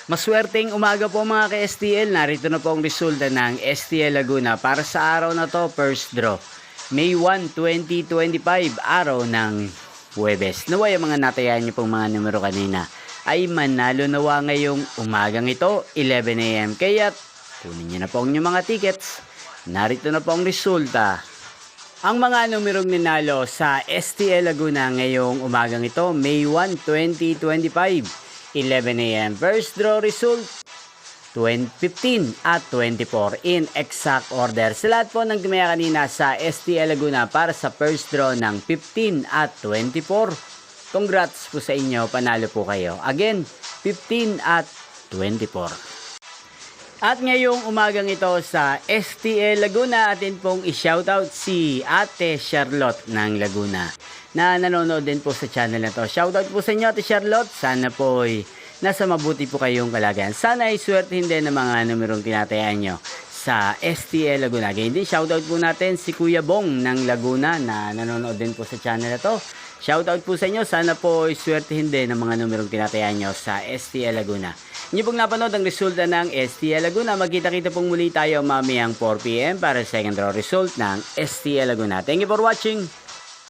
Maswerteng umaga po mga ka-STL. Narito na po ang resulta ng STL Laguna para sa araw na to, first draw. May 1, 2025, araw ng Huwebes. Naway ang mga natayan niyo pong mga numero kanina ay manalo nawa ngayong umagang ito, 11 AM. Kaya kunin niyo na po ang inyong mga tickets. Narito na po ang resulta. Ang mga numerong ninalo sa STL Laguna ngayong umagang ito, May 1, 2025. 11 AM. First draw result, 15 at 24 in exact order. Sa lahat po ng tumaya kanina sa STL Laguna para sa first draw ng 15 at 24. Congrats po sa inyo, panalo po kayo. Again, 15 at 24. At ngayong umagang ito sa STL Laguna, atin pong i-shoutout si Ate Charlotte ng Laguna na nanonood din po sa channel na to. Shoutout po sa inyo, Ate Charlotte. Sana po ay nasa mabuti po kayong kalagayan. Sana ay swertihin din ng mga numerong tinatayaan nyo sa STL Laguna. Ganyan din, shoutout po natin si Kuya Bong ng Laguna na nanonood din po sa channel na to. Shoutout po sa inyo. Sana po ay swertihin din ng mga numerong tinatayaan nyo sa STL Laguna. Inyo pong napanood ang resulta ng STL Laguna. Magkita-kita pong muli tayo mamayang 4 PM para sa second draw result ng STL Laguna. Thank you for watching.